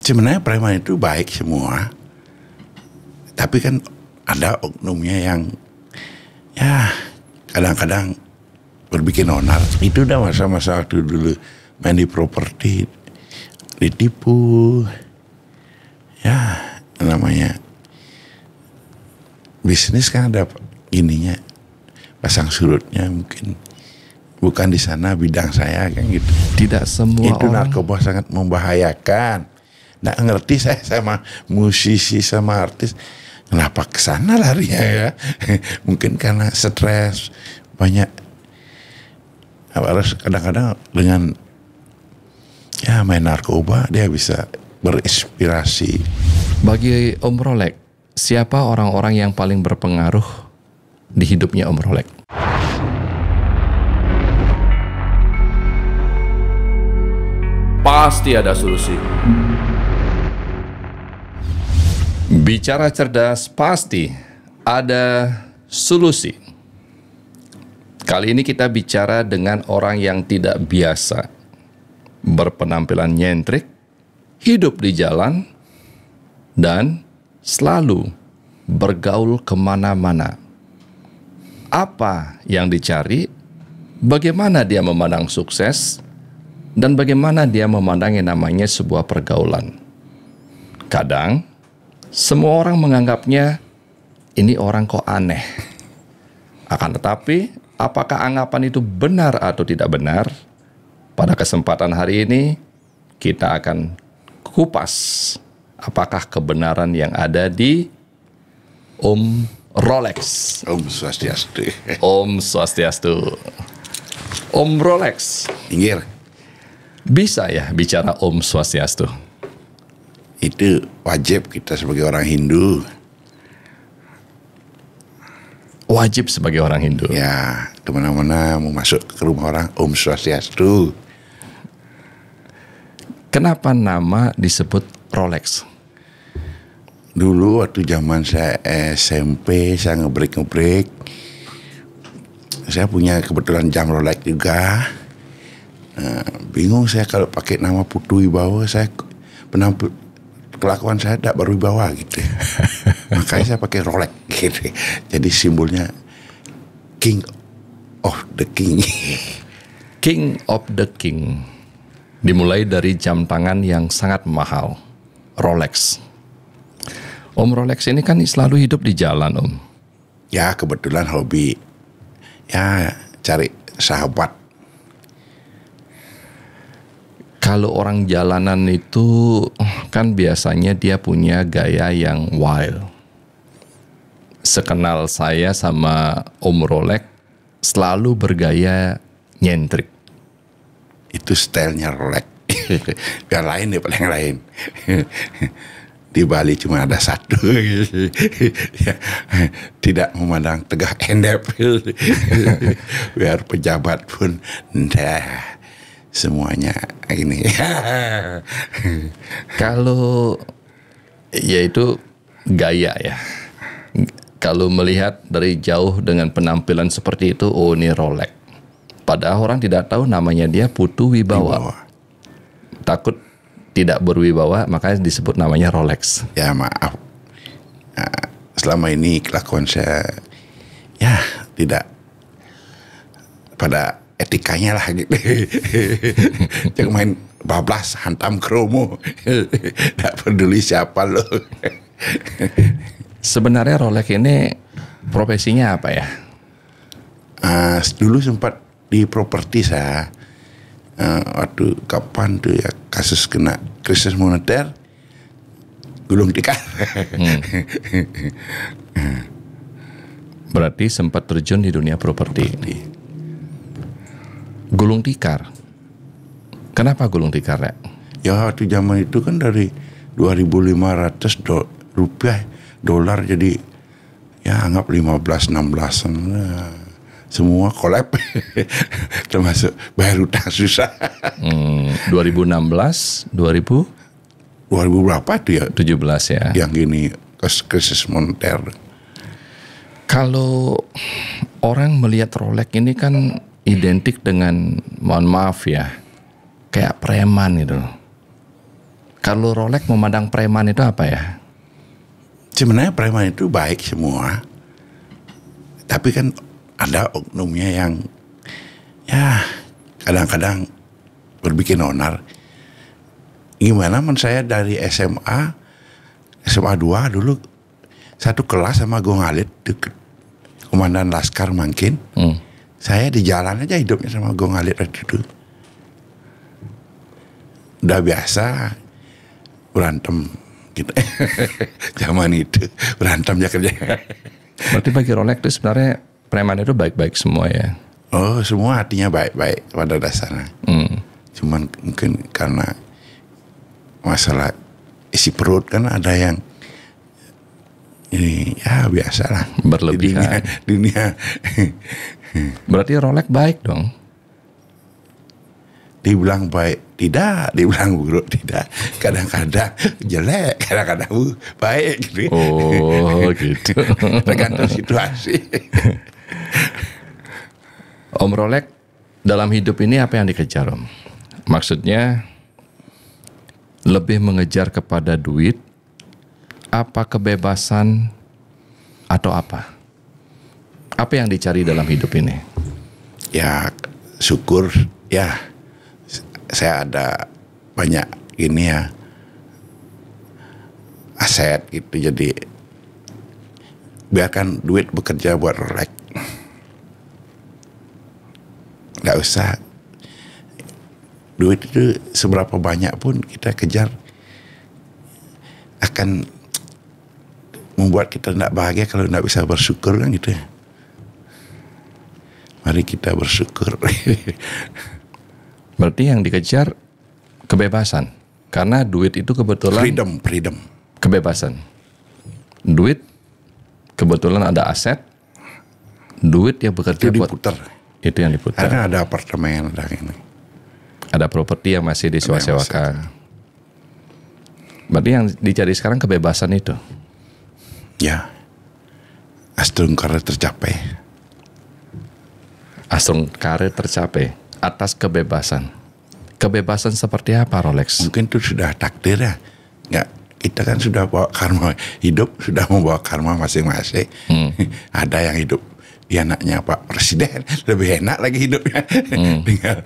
Sebenarnya preman itu baik semua, tapi kan ada oknumnya yang ya kadang-kadang berbikin onar. Itu udah masa-masa waktu dulu main di properti, ditipu. Ya namanya bisnis kan ada ininya, pasang surutnya mungkin. Bukan di sana bidang saya kan gitu. Tidak semua itu orang. narkoba sangat membahayakan. Nggak ngerti saya sama musisi sama artis kenapa kesana larinya ya. Mungkin karena stres banyak. Harus kadang-kadang dengan ya main narkoba dia bisa berinspirasi. Bagi Om Rolek, siapa orang-orang yang paling berpengaruh di hidupnya Om Rolek? Pasti ada solusi. Bicara cerdas, pasti ada solusi. Kali ini kita bicara dengan orang yang tidak biasa, berpenampilan nyentrik, hidup di jalan, dan selalu bergaul kemana-mana. Apa yang dicari, bagaimana dia memandang sukses, dan bagaimana dia memandang yang namanya sebuah pergaulan. Kadang, semua orang menganggapnya, ini orang kok aneh. Akan tetapi, apakah anggapan itu benar atau tidak benar? Pada kesempatan hari ini, kita akan kupas apakah kebenaran yang ada di Om Rolex. Om Swastiastu. Om Swastiastu. Om Rolex. Pinggir. Bisa ya bicara Om Swastiastu? Itu wajib kita sebagai orang Hindu. Wajib sebagai orang Hindu. Ya, kemana-mana mau masuk ke rumah orang Om Swastiastu. Kenapa nama disebut Rolex? Dulu waktu zaman saya SMP, saya ngebreak. Saya punya kebetulan jam Rolex juga. Bingung saya kalau pakai nama Putu Wibawa, saya kelakuan saya tidak berwibawa gitu. Makanya saya pakai Rolex gitu. Jadi simbolnya King of the King. King of the King. Dimulai dari jam tangan yang sangat mahal, Rolex. Om Rolex ini kan selalu hidup di jalan, Om. Ya kebetulan hobi. Ya cari sahabat. Kalau orang jalanan itu kan biasanya dia punya gaya yang wild. Sekenal saya sama Om Rolex selalu bergaya nyentrik. Itu stylenya Rolex. Yang lain ya paling lain. Di Bali cuma ada satu. Ya, tidak memandang tegak endep. Biar pejabat pun semuanya ini. Kalau yaitu gaya ya. Kalau melihat dari jauh dengan penampilan seperti itu, oh ini Rolex. Padahal orang tidak tahu namanya dia Putu Wibawa. Takut tidak berwibawa, makanya disebut namanya Rolex. Ya maaf. Nah, selama ini kelakuan saya ya tidak pada etikanya lah gitu. Jangan main bablas hantam kromo. Tidak peduli siapa lo. Sebenarnya Rolex ini profesinya apa ya? Dulu sempat di properti saya. Waktu kapan tuh ya kasus kena krisis moneter, gulung tikar. Berarti sempat terjun di dunia properti. Gulung tikar. Kenapa gulung tikar, Rek? Ya waktu zaman itu kan dari 2.500 rupiah dolar jadi ya anggap 15-16an. Semua kolab. Termasuk bayar utang susah. 2016, 2000 berapa tuh ya? 17 ya. Yang gini krisis moneter. Kalau orang melihat Rolex ini kan identik dengan, mohon maaf ya, kayak preman gitu. Kalau Rolex memandang preman itu apa ya? Sebenarnya preman itu baik semua. Tapi kan ada oknumnya yang ya kadang-kadang berbikin onar. Gimana saya dari SMA 2 dulu satu kelas sama Gong Halid, komandan Laskar Mangkin. Saya di jalan aja hidupnya sama Gong Halid waktu itu. Udah biasa berantem gitu. Zaman itu berantem ya kerja. Berarti bagi Rolex itu sebenarnya preman itu baik-baik semua ya? Oh, semua hatinya baik-baik pada dasarnya. Cuman mungkin karena masalah isi perut kan ada yang ini ya biasalah Berlebihan. di dunia. Berarti Rolex baik dong? Dibilang baik tidak, dibilang buruk tidak. Kadang-kadang jelek, kadang-kadang baik gitu. Oh gitu. Tergantung situasi. Om Rolex, dalam hidup ini apa yang dikejar Om? Maksudnya lebih mengejar kepada duit, apa kebebasan, atau apa? Apa yang dicari dalam hidup ini? Ya syukur ya saya ada banyak ini ya aset gitu, jadi biarkan duit bekerja buat Rolex. Nggak usah duit itu seberapa banyak pun kita kejar akan membuat kita tidak bahagia kalau tidak bisa bersyukur kan gitu ya. Mari kita bersyukur. Berarti yang dikejar kebebasan, karena duit itu kebetulan Freedom. kebebasan. Duit kebetulan ada aset, duit yang bekerja Itu buat diputar. itu yang diputar. Karena ada apartemen, ada ini. Ada properti yang masih disewa-sewakan. Berarti yang dicari sekarang kebebasan itu. Ya, Astungkara tercapai. Astrum karir tercapai atas kebebasan. Kebebasan seperti apa Rolex? Mungkin itu sudah takdir ya. Nggak, kita kan sudah bawa karma hidup, sudah membawa karma masing-masing. Ada yang hidup dia anaknya Pak Presiden, lebih enak lagi hidupnya. Tinggal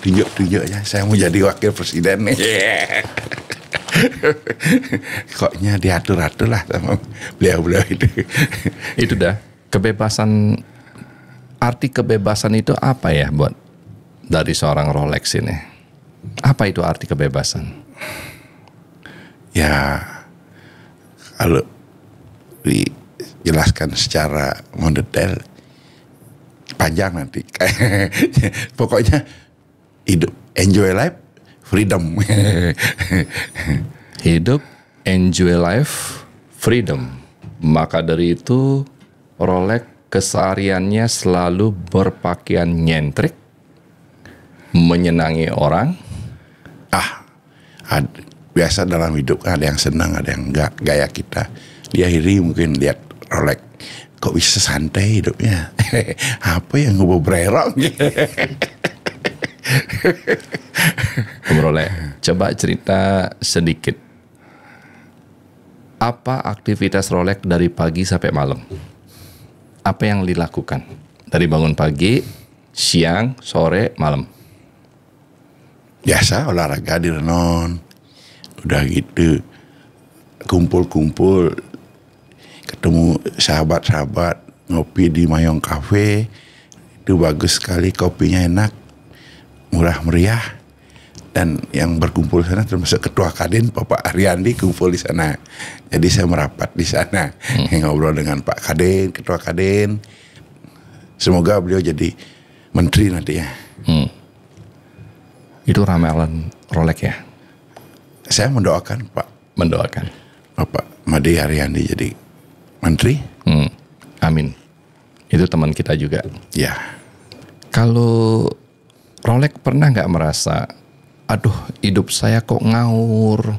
tunjuk-tunjuknya saya mau jadi wakil presiden nih. Koknya diatur-atur lah sama beliau-beliau itu. Itu dah kebebasan. Arti kebebasan itu apa ya buat dari seorang Rolex ini? Apa itu arti kebebasan? Ya kalau dijelaskan secara mendetail panjang nanti. Pokoknya hidup, enjoy life, freedom. Hidup, enjoy life, freedom. Maka dari itu Rolex kesehariannya selalu berpakaian nyentrik, menyenangi orang. Biasa dalam hidup kan ada yang senang, ada yang enggak. Gaya kita diakhiri mungkin lihat Rolex, kok bisa santai hidupnya. Apa yang gue bererong? Om Rolex, coba cerita sedikit. Apa aktivitas Rolex dari pagi sampai malam? Apa yang dilakukan? Dari bangun pagi, siang, sore, malam. Biasa olahraga di Renon. Udah gitu kumpul-kumpul, ketemu sahabat-sahabat, ngopi di Mayong Cafe. Itu bagus sekali, kopinya enak, murah meriah. Dan yang berkumpul sana termasuk Ketua Kadin Bapak Ariandi kumpul di sana. Jadi saya merapat di sana, ngobrol dengan Pak Kadin, Ketua Kadin. Semoga beliau jadi menteri nanti ya. Itu ramalan Rolex ya? Saya mendoakan Pak Mendoakan. Bapak Made Ariandi jadi menteri. Amin. Itu teman kita juga. Ya. Kalau Rolex pernah nggak merasa, aduh hidup saya kok ngawur,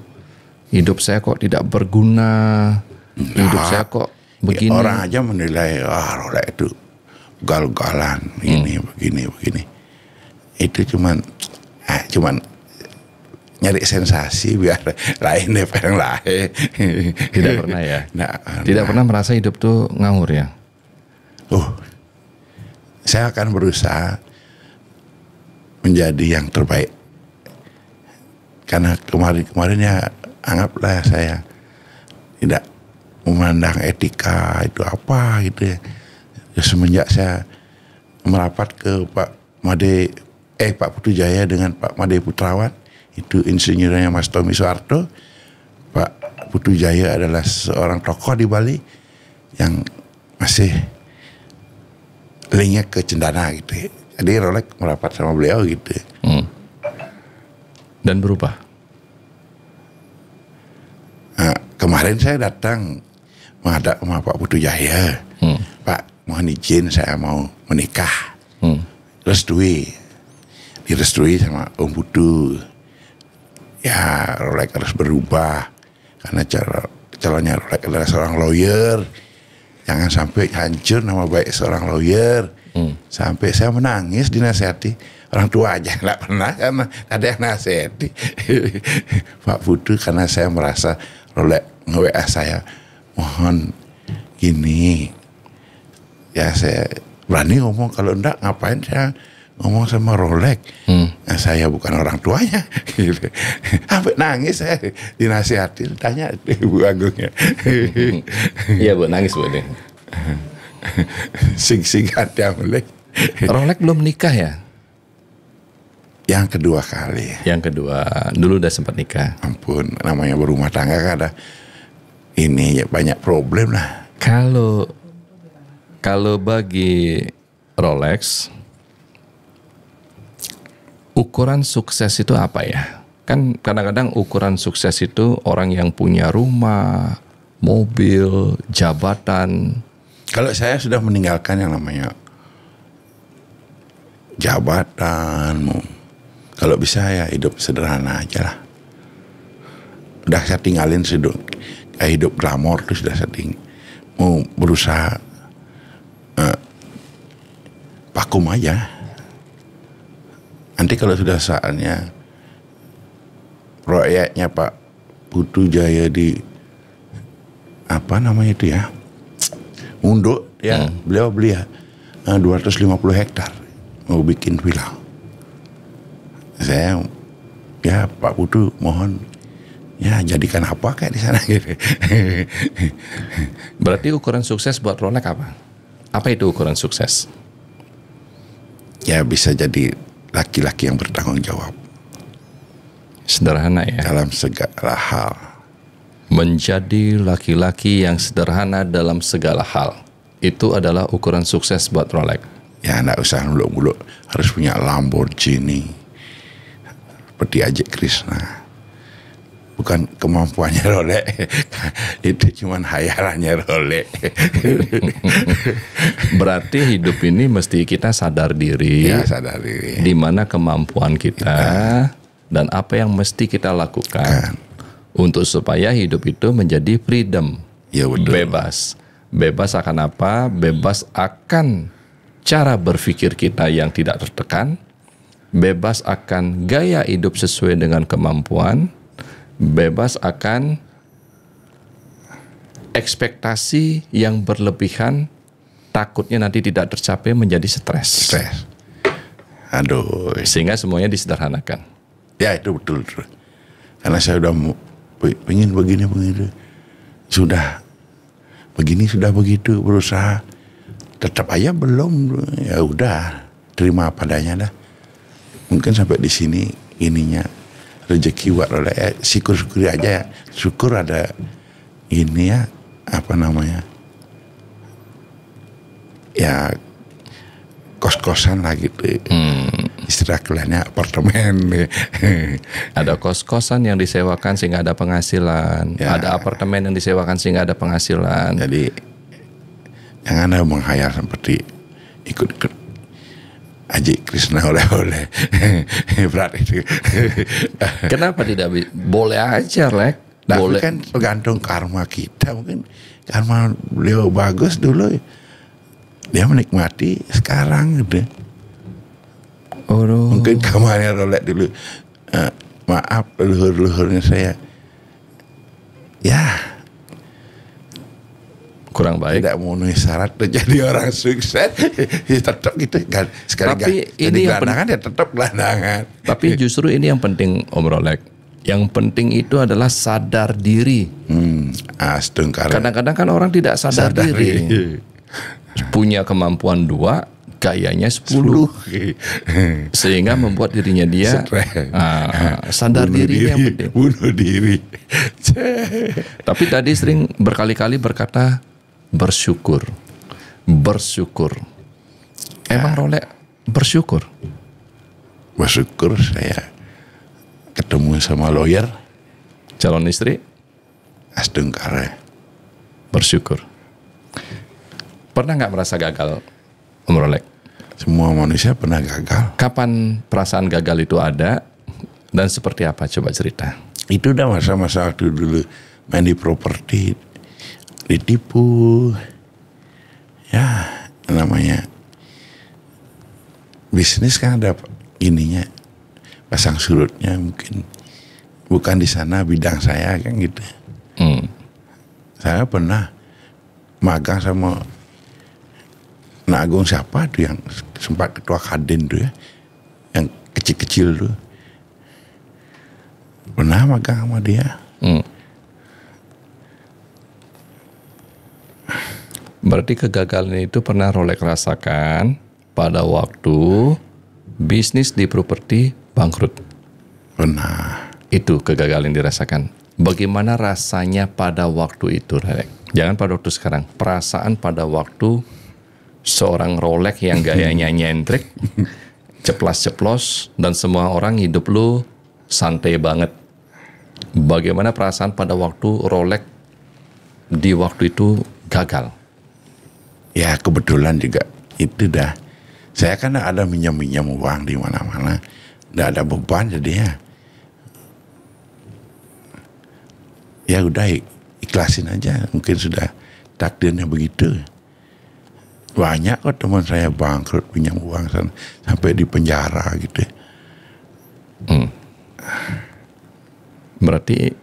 hidup saya kok tidak berguna, hidup saya kok begini. Orang aja menilai, Rolex itu gal-galan, begini. Itu cuman nyari sensasi biar lain deh yang lain. Tidak pernah ya? Nah, Tidak pernah merasa hidup tuh ngawur ya? Saya akan berusaha menjadi yang terbaik. Karena kemarin ya anggaplah saya tidak memandang etika itu apa gitu ya. Semenjak saya merapat ke Pak Putu Jaya dengan Pak Made Putrawan, itu insinyurnya Mas Tommy Soeharto. Pak Putu Jaya adalah seorang tokoh di Bali yang masih linknya ke Cendana gitu. Jadi Rolex merapat sama beliau gitu. Dan berubah. Nah, kemarin saya datang menghadap sama Pak Putu Jaya. Pak, mohon izin saya mau menikah. Direstui sama Om Putu. Ya Rolex harus berubah karena calonnya Rolex adalah seorang lawyer. Jangan sampai hancur nama baik seorang lawyer. Sampai saya menangis dinasihati. Orang tua aja nggak pernah karena ada yang nasihati. Pak Putu, karena saya merasa Rolex nge-WA saya, mohon gini. Ya saya berani ngomong, kalau enggak ngapain saya ngomong sama Rolex. Nah, saya bukan orang tuanya. Sampai nangis saya dinasihati. Tanya Bu Agungnya. Iya Bu, nangis Bu ini. Sing-sing ada mulai. Rolex belum nikah ya? Yang kedua kali. Yang kedua, dulu udah sempat nikah. Ampun, namanya berumah tangga kan ada ini ya, banyak problem lah. Kalau bagi Rolex, ukuran sukses itu apa ya? Kan kadang-kadang ukuran sukses itu orang yang punya rumah, mobil, jabatan. Kalau saya sudah meninggalkan yang namanya jabatan, kalau bisa ya hidup sederhana aja lah. Udah saya tinggalin hidup glamor tuh sudah saya mau berusaha vakum aja. Nanti kalau sudah saatnya proyeknya Pak Putu Jaya di apa namanya itu ya, Munduk ya, beliau beli 250 hektar mau bikin villa. Saya ya Pak Putu mohon ya jadikan apa kayak di sana gitu. Berarti ukuran sukses buat Rolex apa? Apa itu ukuran sukses? Ya bisa jadi laki-laki yang bertanggung jawab. Sederhana ya. Dalam segala hal. Menjadi laki-laki yang sederhana dalam segala hal. Itu adalah ukuran sukses buat Rolex. Ya enggak usah muluk-muluk harus punya Lamborghini. Seperti Ajik Krishna. Bukan kemampuannya Rolex. Itu cuman hayalannya Rolex. Berarti hidup ini mesti kita sadar diri. Ya, sadar diri. Di mana kemampuan kita dan apa yang mesti kita lakukan. Untuk supaya hidup itu menjadi freedom. Ya, betul. Bebas. Bebas akan apa? Bebas akan cara berpikir kita yang tidak tertekan. Bebas akan gaya hidup sesuai dengan kemampuan, bebas akan ekspektasi yang berlebihan, takutnya nanti tidak tercapai menjadi stres. Aduh. Sehingga semuanya disederhanakan. Ya itu betul. Karena saya udah pengen begini. Sudah begini, sudah begitu, berusaha. Tetap aja belum. Ya udah, terima padanya dah. Mungkin sampai di sini ininya rezeki buat Rolex. Syukur-syukuri aja ya. Syukur ada ini ya, apa namanya, ya kos-kosan lah gitu. Istilah kerennya apartemen. Ada kos-kosan yang disewakan sehingga ada penghasilan. Ya. Ada apartemen yang disewakan sehingga ada penghasilan. Jadi jangan ada menghayal seperti ikut-ikut Ajik Krishna oleh-oleh. Berat itu. Kenapa tidak boleh aja, Lek? Tapi Boleh. kan tergantung karma kita. Mungkin karma beliau bagus dulu. Dia menikmati sekarang gitu. Oh, Mungkin kamarnya Rolex dulu maaf leluhur-leluhurnya saya ya kurang baik. tidak memenuhi syarat untuk jadi orang sukses. Ya tetap gitu kan. Sekali Tapi jadi ini yang gelandangan ya tetap gelandangan. Tapi justru ini yang penting Om Rolek. Yang penting itu adalah sadar diri. Astungkar. Kadang-kadang kan orang tidak sadar diri. Punya kemampuan 2, gayanya 10. Sehingga membuat dirinya dia sadar Bunuh diri yang penting. Bunuh diri. Tapi tadi sering berkali-kali berkata bersyukur. Bersyukur. Emang Rolek bersyukur? Bersyukur saya ketemu sama lawyer Calon istri Astungkar. bersyukur. Pernah nggak merasa gagal Om Rolek? Semua manusia pernah gagal. Kapan perasaan gagal itu ada dan seperti apa? Coba cerita. Itu udah masa-masa waktu dulu main di properti, ditipu. Ya, namanya bisnis kan ada ininya, pasang surutnya mungkin bukan di sana bidang saya kan gitu. Saya pernah magang sama Nak Agung siapa tuh yang sempat ketua Kadin tuh ya, yang kecil-kecil tuh. Pernah magang sama dia. Berarti kegagalan itu pernah Rolek rasakan pada waktu bisnis di properti bangkrut. Pernah. Itu kegagalan yang dirasakan. Bagaimana rasanya pada waktu itu, Rolek? Jangan pada waktu sekarang. Perasaan pada waktu seorang Rolek yang gayanya nyentrik, ceplas-ceplos, dan semua orang hidup lu santai banget. Bagaimana perasaan pada waktu Rolek di waktu itu gagal? Ya kebetulan juga itu dah. Saya kan ada minjam-minjam uang di mana-mana. Nggak ada beban jadinya. Ya udah ikhlasin aja. Mungkin sudah takdirnya begitu. Banyak kok teman saya bangkrut pinjam uang sampai di penjara gitu. Berarti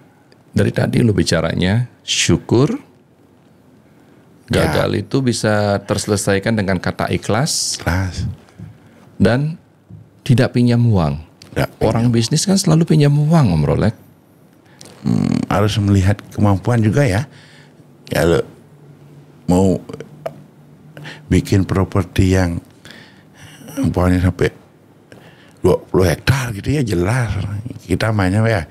dari tadi lu bicaranya syukur, gagal itu bisa terselesaikan dengan kata ikhlas Kelas. dan tidak pinjam uang. Orang bisnis kan selalu pinjam uang, Om Rolek. Harus melihat kemampuan juga ya. Kalau mau bikin properti yang umpamanya sampai 20 hektar gitu ya jelas. Kita mainnya ya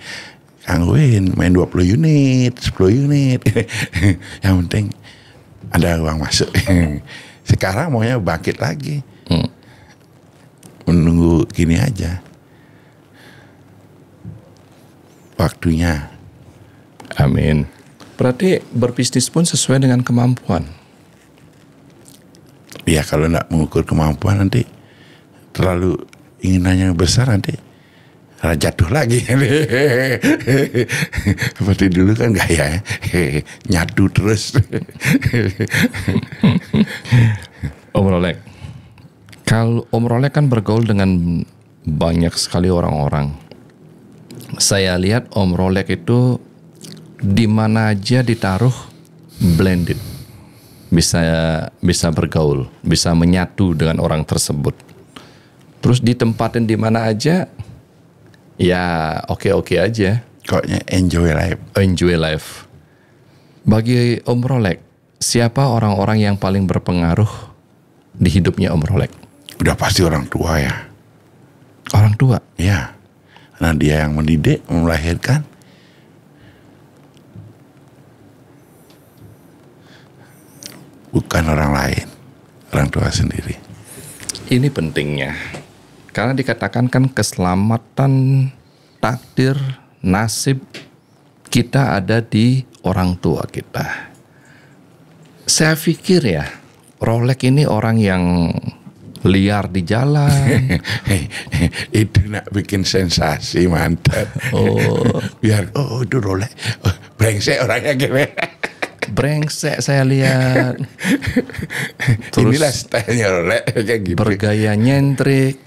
Kangguin main 20 unit, 10 unit. Yang penting ada uang masuk. Sekarang maunya bangkit lagi. Menunggu gini aja. Waktunya. Amin. Berarti berbisnis pun sesuai dengan kemampuan. Ya kalau nggak mengukur kemampuan nanti terlalu inginannya besar nanti jatuh lagi. Seperti dulu kan gaya nyatu terus. Om Rolek, kalau Om Rolek kan bergaul dengan banyak sekali orang-orang. Saya lihat Om Rolek itu di mana aja ditaruh blended, bisa bergaul, bisa menyatu dengan orang tersebut. Terus ditempatin di mana aja, ya oke-oke aja. Koknya enjoy life. Enjoy life. Bagi Om Rolek, siapa orang-orang yang paling berpengaruh di hidupnya Om Rolek? Udah pasti orang tua ya. Orang tua? Ya. Karena dia yang mendidik, melahirkan. Bukan orang lain. Orang tua sendiri. Ini pentingnya. Karena dikatakan kan keselamatan, takdir, nasib kita ada di orang tua kita. Saya pikir ya, Rolek ini orang yang liar di jalan. Itu nak bikin sensasi mantap. Oh. Biar itu Rolek. Brengsek orangnya gitu. Brengsek saya lihat. Terus inilah stylenya Rolek kayak gitu. bergaya nyentrik.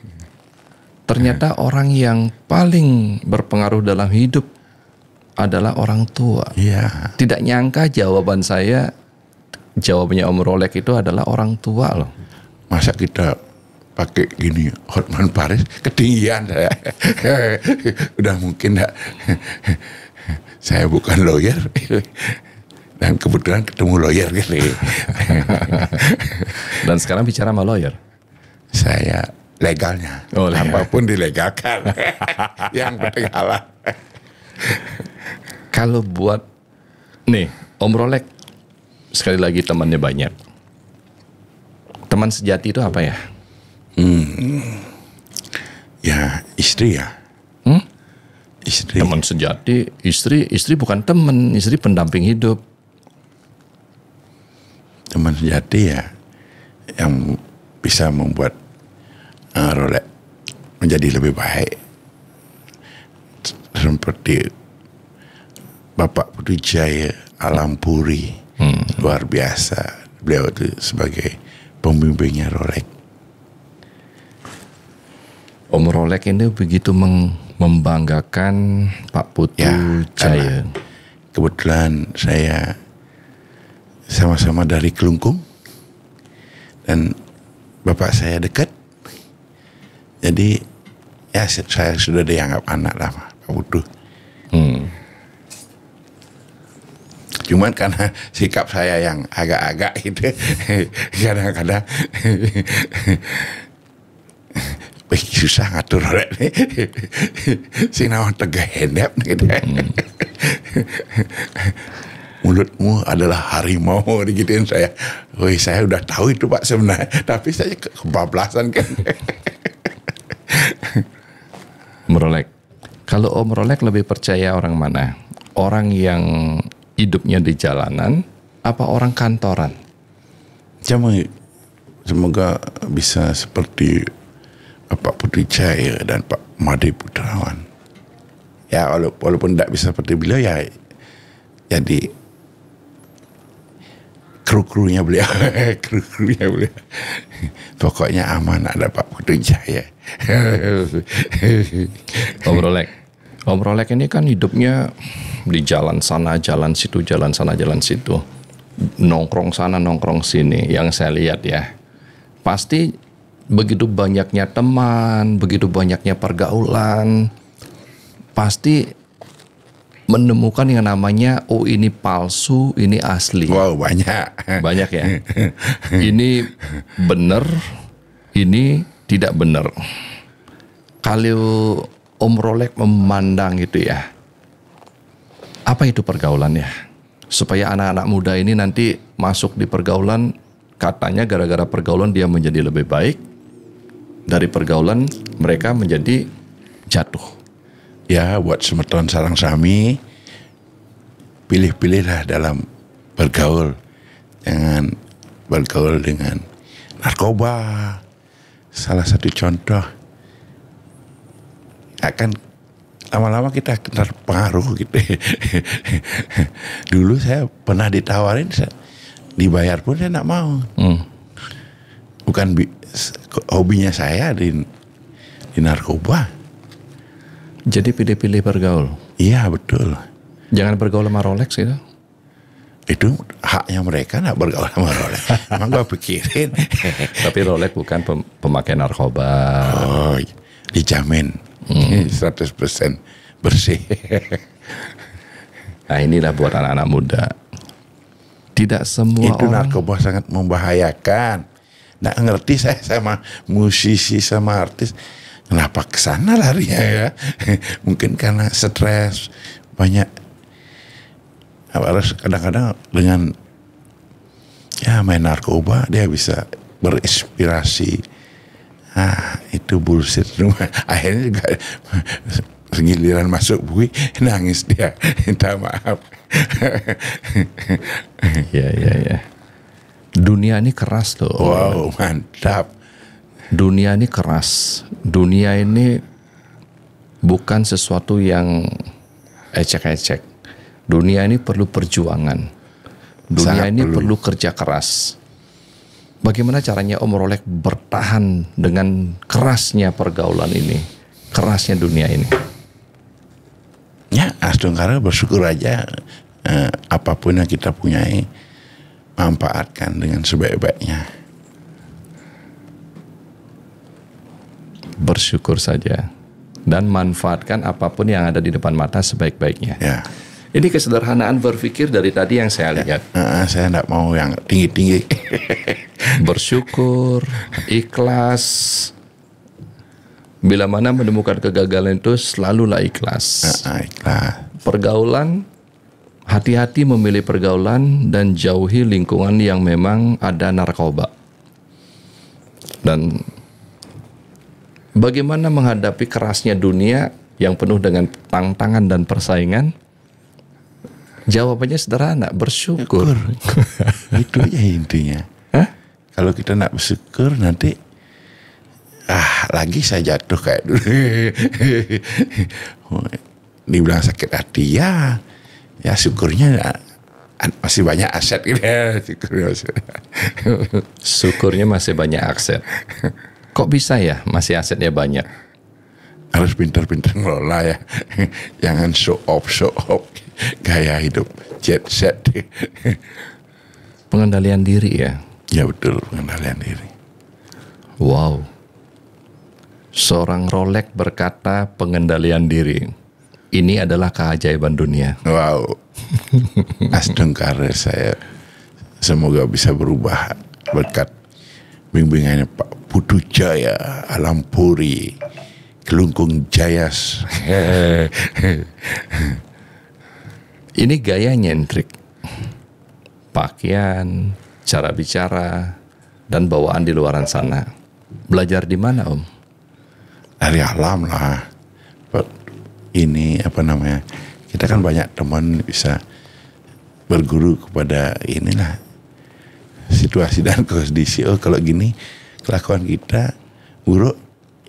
Ternyata orang yang paling berpengaruh dalam hidup adalah orang tua. Iya. Tidak nyangka jawabannya Om Rolek itu adalah orang tua loh. Masa kita pakai gini Hotman Paris ketinggian saya. Udah mungkin enggak. Saya bukan lawyer. Dan kebetulan ketemu lawyer gitu. Dan sekarang bicara sama lawyer. Saya legalnya. Apapun dilegalkan. Yang penting halal. Kalau buat nih Om Rolek, sekali lagi temannya banyak. Teman sejati itu apa ya? Ya istri ya. Istri. Teman sejati, istri bukan teman, istri pendamping hidup. Teman sejati ya yang bisa membuat Rolek menjadi lebih baik. Seperti Bapak Putu Jaya Alampuri, luar biasa. Beliau itu sebagai pembimbingnya Rolek. Om Rolek ini begitu membanggakan Pak Putu Jaya. Kebetulan saya sama-sama dari Kelungkung dan bapak saya dekat. Jadi ya saya sudah dianggap anak lah Pak Putu. Cuman karena sikap saya yang agak-agak itu kadang-kadang susah ngatur nih. Si nawan tegak hendap gitu. Mulutmu adalah harimau digituin saya. Woi, saya udah tahu itu Pak sebenarnya, tapi saya kebablasan kan. Om Rolek, kalau Om Rolek lebih percaya orang mana? Orang yang hidupnya di jalanan, apa orang kantoran? Semoga bisa seperti Bapak Putu Jaya dan Pak Made Putrawan. Ya walaupun tidak bisa seperti beliau ya jadi kru-krunya beliau. Pokoknya aman ada Pak Putu Jaya. Om Rolek ini kan hidupnya di jalan sana, jalan situ, jalan sana, jalan situ. Nongkrong sana, nongkrong sini. Yang saya lihat ya, pasti begitu banyaknya teman, begitu banyaknya pergaulan, pasti menemukan yang namanya, oh ini palsu, ini asli. Wow, banyak. Banyak ya. Ini benar, ini tidak benar. Kalau Om Rolek memandang itu ya, apa itu pergaulan ya? Supaya anak-anak muda ini nanti masuk di pergaulan, katanya gara-gara pergaulan dia menjadi lebih baik, dari pergaulan mereka menjadi jatuh. Ya, buat semeton sarang sami, pilih-pilihlah dalam bergaul. Jangan bergaul dengan narkoba. Salah satu contoh. Akan lama-lama kita terpengaruh gitu. Dulu saya pernah ditawarin, dibayar pun saya tidak mau. Bukan hobinya saya di narkoba. Jadi pilih-pilih bergaul. Iya betul. Jangan bergaul sama Rolex gitu. Itu haknya mereka nak bergaul sama Rolex. Emang gue pikirin. Tapi Rolex bukan pemakai narkoba. Oh, dijamin 100% bersih. Nah inilah buat anak-anak muda. Tidak semua itu orang. Narkoba sangat membahayakan. Nggak ngerti saya sama musisi sama artis. Kenapa kesana larinya ya? Mungkin karena stres banyak. Harus kadang-kadang dengan ya main narkoba dia bisa berinspirasi. Itu bullshit. Akhirnya juga giliran masuk bui nangis dia. Minta maaf. Ya. Dunia ini keras loh. Wow, mantap. Dunia ini keras. Dunia ini bukan sesuatu yang ecek-ecek. Dunia ini perlu perjuangan. Dunia Sangat ini perlu kerja keras. Bagaimana caranya Om Rolek bertahan dengan kerasnya pergaulan ini? kerasnya dunia ini? Ya, Astungkara bersyukur aja, apapun yang kita punyai manfaatkan dengan sebaik-baiknya. Bersyukur saja dan manfaatkan apapun yang ada di depan mata sebaik-baiknya. Ya. Ini kesederhanaan berpikir dari tadi yang saya lihat. Saya tidak mau yang tinggi-tinggi. Bersyukur, ikhlas. Bila mana menemukan kegagalan itu selalulah ikhlas. Ikhlas. Pergaulan, hati-hati memilih pergaulan dan jauhi lingkungan yang memang ada narkoba. Dan bagaimana menghadapi kerasnya dunia yang penuh dengan tantangan dan persaingan? Jawabannya sederhana, bersyukur. Itu aja intinya. Hah? Kalau kita nak bersyukur nanti lagi saya jatuh kayak dulu. Dibilang sakit hati ya syukurnya masih banyak aset gitu ya. Syukurnya masih banyak aset. Kok bisa ya masih asetnya banyak? Harus pintar-pintar ngelola ya. Jangan show off gaya hidup jet set. Pengendalian diri ya. Ya betul, pengendalian diri. Wow. Seorang Rolex berkata pengendalian diri. Ini adalah keajaiban dunia. Wow. Astungkara saya semoga bisa berubah berkat bimbingannya Pak Putu Jaya Alampuri Kelungkung Jayas. Ini gaya nyentrik. Pakaian, cara bicara, dan bawaan di luaran sana. Belajar di mana, Om? Dari alam lah. Ini apa namanya? Kita kan banyak teman bisa berguru kepada inilah situasi dan kondisi. Oh kalau gini kelakuan kita buruk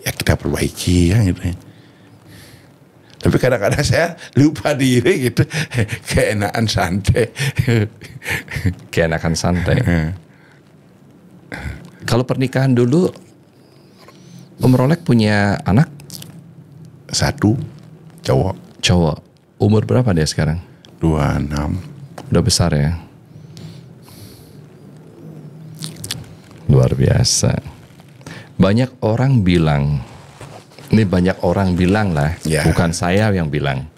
ya kita perbaiki ya gitu. Tapi kadang-kadang saya lupa diri gitu, keenakan santai. Keenakan santai. Kalau pernikahan dulu, Om Rolex punya anak? 1 cowok. Cowok. Umur berapa dia sekarang? 26. Udah besar ya? Luar biasa. Banyak orang bilang, ini banyak orang bilang lah, Ya. bukan saya yang bilang.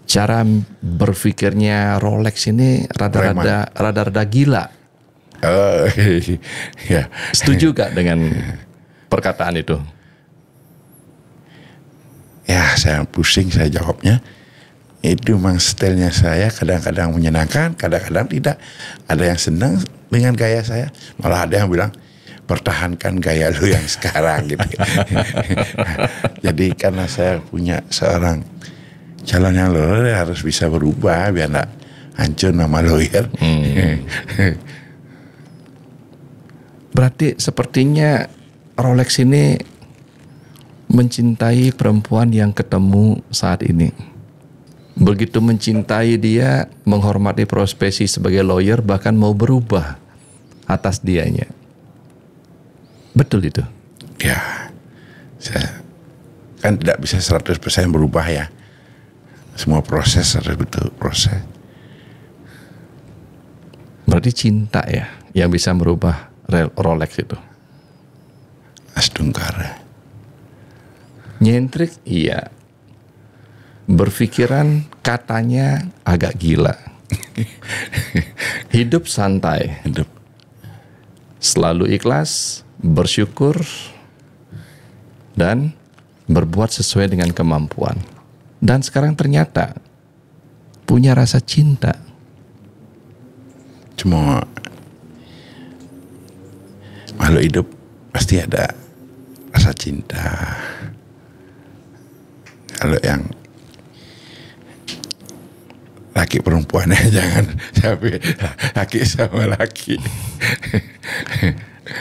Cara berpikirnya Rolex ini rada-rada gila. Ya. Setuju gak dengan perkataan itu? Ya saya pusing saya jawabnya. Itu memang stylenya saya, kadang-kadang menyenangkan, kadang-kadang tidak. Ada yang senang dengan gaya saya, malah ada yang bilang pertahankan gaya lu yang sekarang gitu. Jadi karena saya punya seorang calon yang lawyer harus bisa berubah biar nggak hancur nama lawyer. Berarti sepertinya Rolex ini mencintai perempuan yang ketemu saat ini. Begitu mencintai dia, menghormati profesi sebagai lawyer, bahkan mau berubah atas dianya. Betul itu? Ya, saya kan tidak bisa 100% berubah ya. Semua proses harus betul proses. Berarti cinta ya yang bisa merubah Rolex itu. Astungkara. Nyentrik iya. Berpikiran katanya agak gila. Hidup santai. Hidup. Selalu ikhlas, bersyukur, dan berbuat sesuai dengan kemampuan. Dan sekarang ternyata punya rasa cinta. Cuma makhluk hidup pasti ada rasa cinta. Kalau yang laki perempuannya jangan sampai laki sama laki.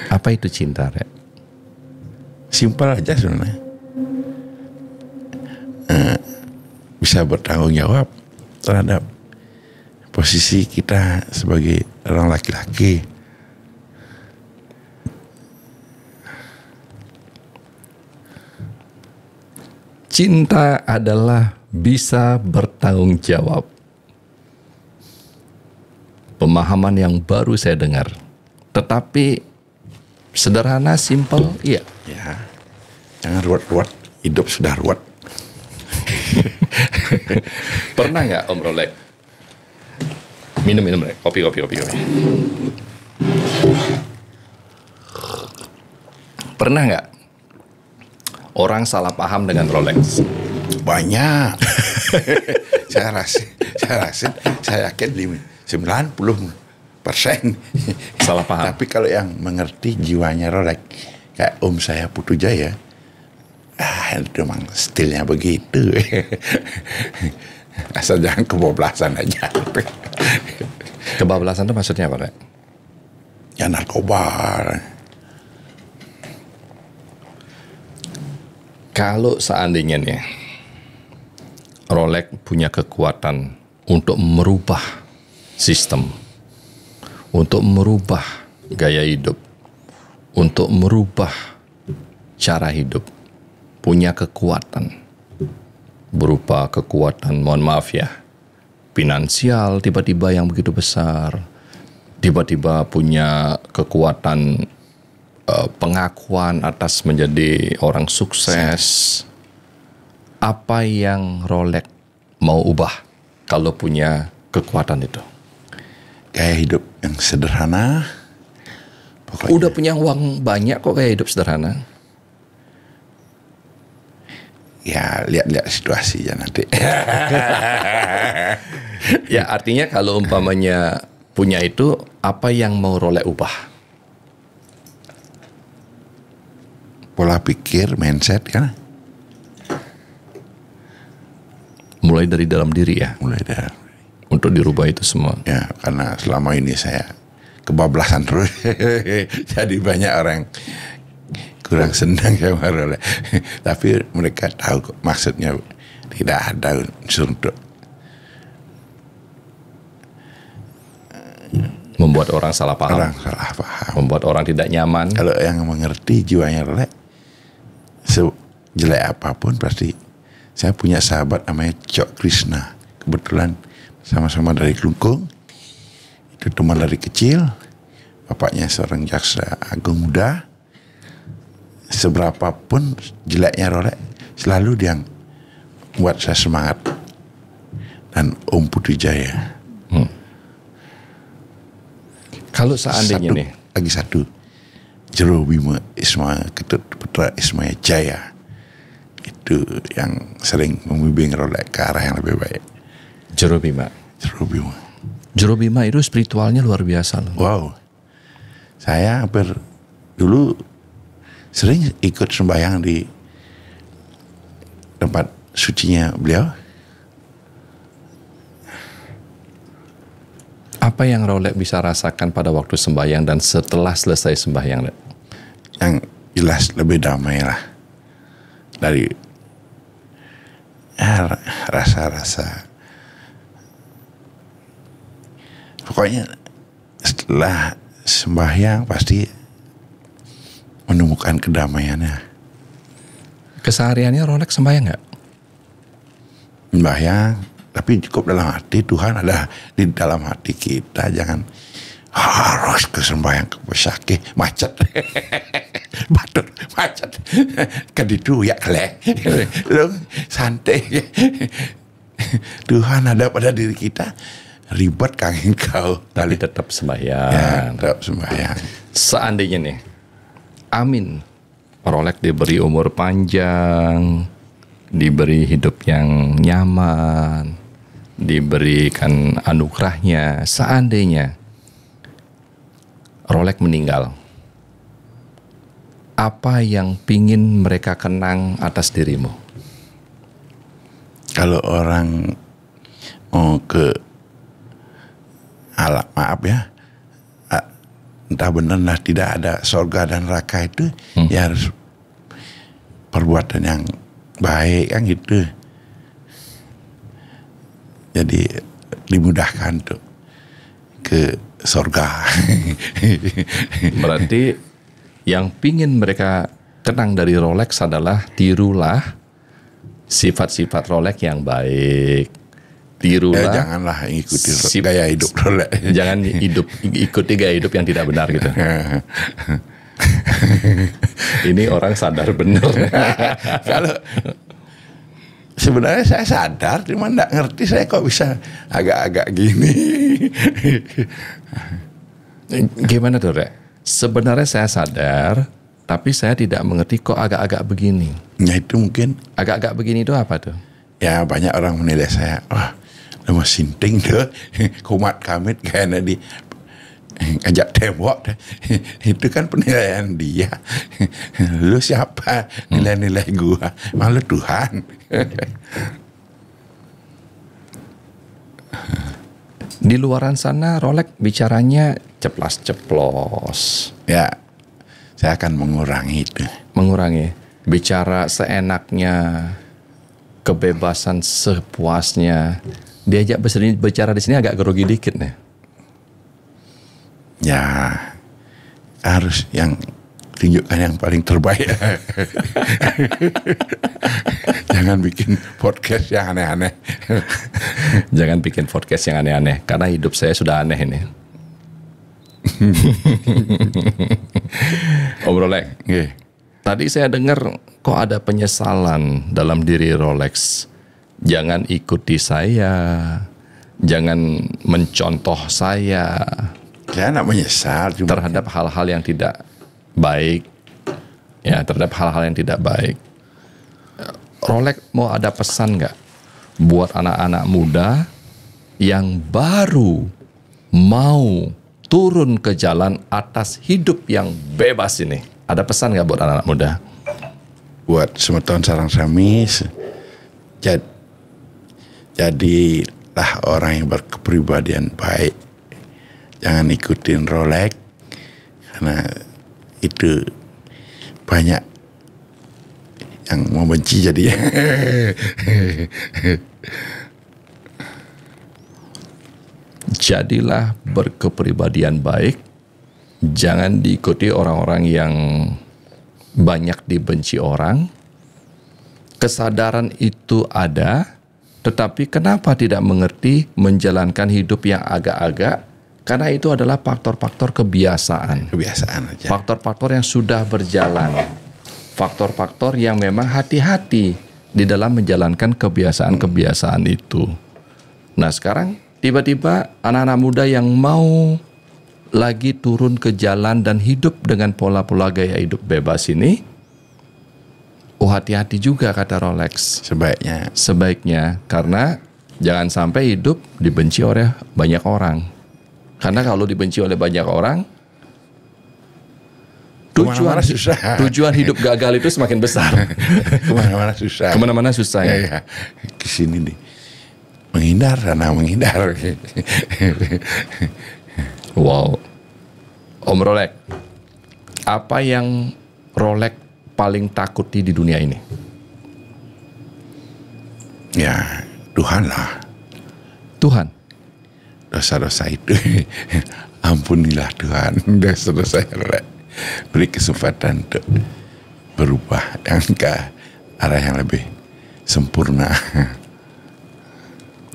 Apa itu cinta, Rek? Simpel aja sebenarnya. Bisa bertanggung jawab terhadap posisi kita sebagai orang laki-laki. Cinta adalah bisa bertanggung jawab. Pemahaman yang baru saya dengar. Tetapi sederhana, simpel, iya. Ya, jangan ruwet-ruwet. Hidup sudah ruwet. Pernah nggak Om Rolek? Minum, Rek. Kopi. Pernah nggak orang salah paham dengan Rolex? Banyak. saya rasa, saya yakin 90% Salah paham. Tapi kalau yang mengerti jiwanya Rolex, kayak om saya Putu Jaya, itu memang stilnya begitu. Asal jangan kebablasan aja. Kebablasan itu maksudnya apa, Rek? Ya narkoba. Kalau seandainya nih Rolex punya kekuatan untuk merubah sistem, untuk merubah gaya hidup, untuk merubah cara hidup, punya kekuatan berupa kekuatan, mohon maaf ya, finansial tiba-tiba yang begitu besar, tiba-tiba punya kekuatan pengakuan atas menjadi orang sukses. Apa yang Rolex mau ubah kalau punya kekuatan itu? Gaya hidup yang sederhana. Pokoknya. Udah punya uang banyak kok gaya hidup sederhana. Ya lihat-lihat situasinya nanti. Ya artinya kalau umpamanya punya itu, apa yang mau Rolex ubah? Pola pikir, mindset kan. Mulai dari dalam diri ya, Mulai dari. untuk dirubah itu semua. Ya karena selama ini saya kebablasan terus. Jadi banyak orang kurang senang sama Rolex. Tapi mereka tahu kok maksudnya tidak ada unsur untuk Membuat orang salah paham. orang salah paham. Membuat orang tidak nyaman. Kalau yang mengerti jiwanya Rolex, sejelek apapun pasti. Saya punya sahabat namanya Cok Krishna. Kebetulan sama-sama dari Klungkung. Itu teman dari kecil. Bapaknya seorang jaksa agung muda. Seberapapun jeleknya Rolex, selalu dia buat saya semangat. Dan Om Putu Jaya. Kalau seandainya nih, Lagi satu. Jero Bima Ismail Ketut Putra Ismail Jaya. Itu yang sering membimbing Rolex ke arah yang lebih baik. Jero Bima. Jero Bima. Jero Bima itu spiritualnya luar biasa loh. Wow. Saya hampir dulu sering ikut sembahyang di tempat sucinya beliau. Apa yang Rolex bisa rasakan pada waktu sembahyang dan setelah selesai sembahyang? Yang jelas lebih damai lah. Dari rasa-rasa. Pokoknya setelah sembahyang pasti menemukan kedamaiannya. Kesehariannya Rolex sembahyang nggak? Sembahyang, tapi cukup dalam hati. Tuhan ada di dalam hati kita. Jangan harus ke sembahyang ke pesake macet. Batur macet. Keditu ya kele. Lu santai. Tuhan ada pada diri kita. Ribet kangen kau. Tapi tetap sembahyang. Ya, tetap sembahyang. Seandainya nih, amin, Rolex diberi umur panjang, diberi hidup yang nyaman, diberikan anugerahnya. Seandainya Rolex meninggal, apa yang pingin mereka kenang atas dirimu? Kalau orang mau ke alam, maaf ya, entah benar tidak ada surga dan neraka itu, ya harus perbuatan yang baik kan gitu. Jadi dimudahkan tuh ke surga. Berarti yang pingin mereka kenang dari Rolex adalah tirulah sifat-sifat Rolex yang baik. Tirulah. Janganlah ikuti gaya hidup Rolex. Jangan ikuti gaya hidup yang tidak benar gitu. Ini orang sadar benar. Kalau sebenarnya saya sadar, cuma nggak ngerti saya kok bisa agak-agak gini. Gimana tuh, Rek? Sebenarnya saya sadar, tapi saya tidak mengerti kok agak-agak begini. Ya itu mungkin. Agak-agak begini itu apa tuh? Ya banyak orang menilai saya, wah, nama sinting deh, kumat kamit kayaknya di ngajak tembok deh. Itu kan penilaian dia. Lu siapa nilai-nilai gua? Malu Tuhan. Di luaran sana Rolex bicaranya ceplas-ceplos. Ya, saya akan mengurangi itu. Mengurangi. Bicara seenaknya, kebebasan sepuasnya. Diajak bicara di sini agak grogi dikit nih. Ya, harus yang tunjukkan yang paling terbaik. Jangan bikin podcast yang aneh-aneh. Jangan bikin podcast yang aneh-aneh, karena hidup saya sudah aneh ini. Om Rolex, tadi saya dengar kok ada penyesalan dalam diri Rolex. Jangan ikuti saya, jangan mencontoh saya. Saya tidak menyesal terhadap hal-hal yang tidak baik. Ya, terhadap hal-hal yang tidak baik. Rolex mau ada pesan nggak buat anak-anak muda yang baru mau turun ke jalan atas hidup yang bebas ini? Ada pesan nggak buat anak-anak muda? Buat semeton sarang samis, jadilah orang yang berkepribadian baik. Jangan ikutin Rolex, karena itu banyak yang membenci jadi. Jadilah berkepribadian baik. Jangan diikuti orang-orang yang banyak dibenci orang. Kesadaran itu ada, tetapi kenapa tidak mengerti menjalankan hidup yang agak-agak? Karena itu adalah faktor-faktor kebiasaan. Kebiasaan aja. Faktor-faktor yang sudah berjalan. Faktor-faktor yang memang hati-hati di dalam menjalankan kebiasaan-kebiasaan itu. Nah sekarang tiba-tiba anak-anak muda yang mau lagi turun ke jalan dan hidup dengan pola-pola gaya hidup bebas ini, hati-hati juga kata Rolex. Sebaiknya, karena jangan sampai hidup dibenci oleh banyak orang. Karena kalau dibenci oleh banyak orang, tujuan hidup gagal itu semakin besar. Kemana-mana susah. Kemana-mana susah ya. Kesini nih. Menghindar. Wow. Om Rolex, apa yang Rolex paling takuti di dunia ini? Ya, Tuhan lah. Tuhan. Dosa-dosa itu. Ampunilah Tuhan. Dosa-dosa Rolex. Beri kesempatan untuk berubah ke arah yang lebih sempurna.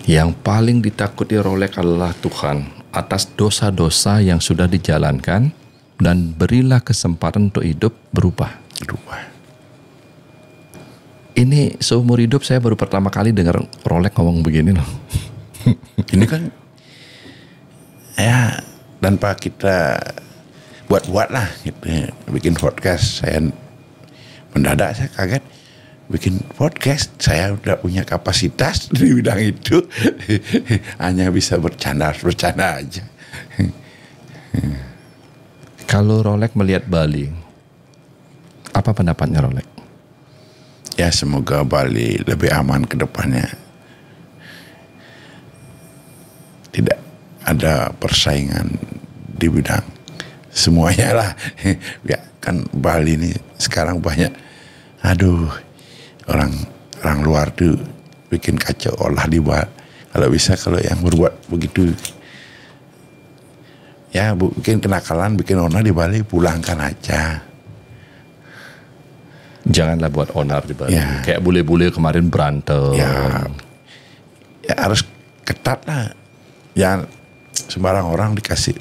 Yang paling ditakuti Rolex adalah Tuhan atas dosa-dosa yang sudah dijalankan, dan berilah kesempatan untuk hidup berubah. Ini seumur hidup saya baru pertama kali dengar Rolex ngomong begini loh. Ini kan ya tanpa kita buat-buat lah gitu, bikin podcast. Saya mendadak saya kaget bikin podcast. Saya udah punya kapasitas di bidang itu. Hanya bisa bercanda aja. Kalau Rolex melihat Bali, apa pendapatnya Rolex? Ya semoga Bali lebih aman ke depannya. Tidak ada persaingan di bidang semuanya lah. Ya kan Bali ini sekarang banyak, orang luar tuh bikin kacau olah di Bali. Kalau yang berbuat begitu, ya bikin kenakalan, bikin olah di Bali, pulangkan aja. Janganlah buat onar di Bali. Ya. Kayak bule-bule kemarin berantem. Ya harus ketat lah. Jangan sembarang orang dikasih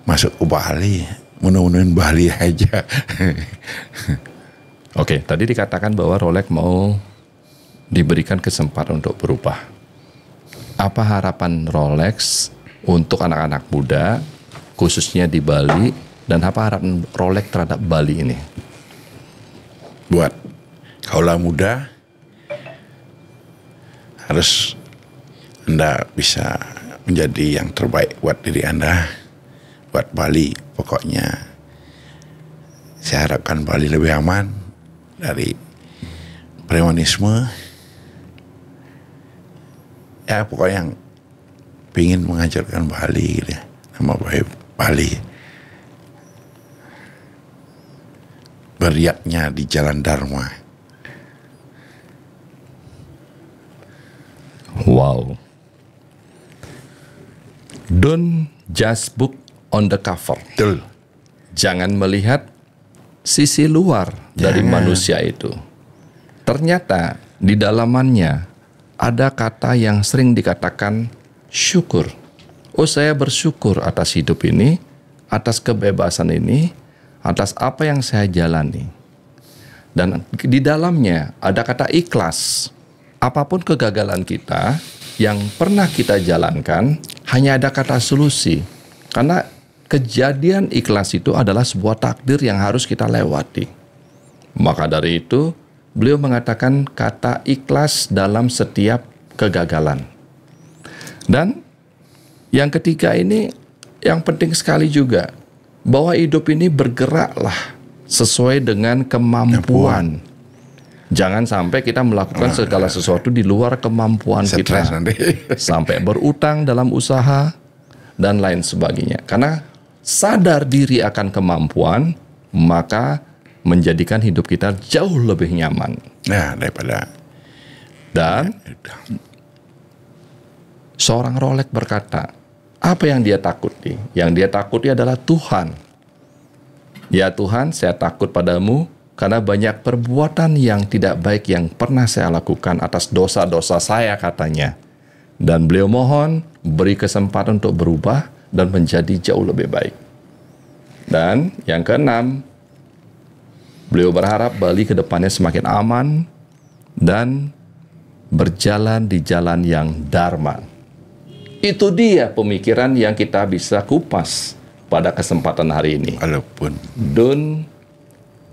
masuk ke Bali, menuin Bali aja. Oke, tadi dikatakan bahwa Rolex mau diberikan kesempatan untuk berubah. Apa harapan Rolex untuk anak-anak muda, khususnya di Bali, dan apa harapan Rolex terhadap Bali ini? Buat kaula muda, harus Anda bisa menjadi yang terbaik buat diri Anda, buat Bali. Pokoknya saya harapkan Bali lebih aman dari premanisme. Ya pokoknya yang pingin menghancurkan Bali gitu ya, nama baik Bali. Beriaknya di jalan Dharma. Wow. Don't just book on the cover. Betul. Jangan melihat sisi luar dari manusia itu. Ternyata di dalamannya ada kata yang sering dikatakan syukur. Oh, saya bersyukur atas hidup ini, atas kebebasan ini, atas apa yang saya jalani. Dan di dalamnya ada kata ikhlas. Apapun kegagalan kita yang pernah kita jalankan, hanya ada kata solusi. Karena kejadian ikhlas itu adalah sebuah takdir yang harus kita lewati. Maka dari itu, beliau mengatakan kata ikhlas dalam setiap kegagalan. Dan yang ketiga ini, yang penting sekali juga, bahwa hidup ini bergeraklah sesuai dengan kemampuan. Jangan sampai kita melakukan segala sesuatu di luar kemampuan kita. Nanti. Sampai berutang dalam usaha dan lain sebagainya. Karena sadar diri akan kemampuan, maka menjadikan hidup kita jauh lebih nyaman. Nah, daripada. Dan seorang Rolex berkata, apa yang dia takuti? Yang dia takuti adalah Tuhan. Ya Tuhan, saya takut padamu karena banyak perbuatan yang tidak baik yang pernah saya lakukan atas dosa-dosa saya, katanya. Dan beliau mohon beri kesempatan untuk berubah dan menjadi jauh lebih baik. Dan yang keenam, beliau berharap Bali ke depannya semakin aman dan berjalan di jalan yang dharma. Itu dia pemikiran yang kita bisa kupas pada kesempatan hari ini. Walaupun Don't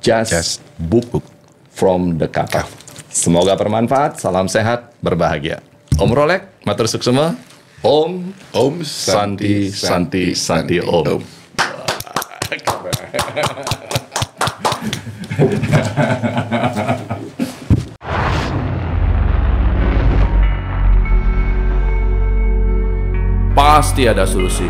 just book from the cover. Semoga bermanfaat, salam sehat, berbahagia. Om Rolex, matur suksema. Om Santi Santi Santi Om. Pasti ada solusi.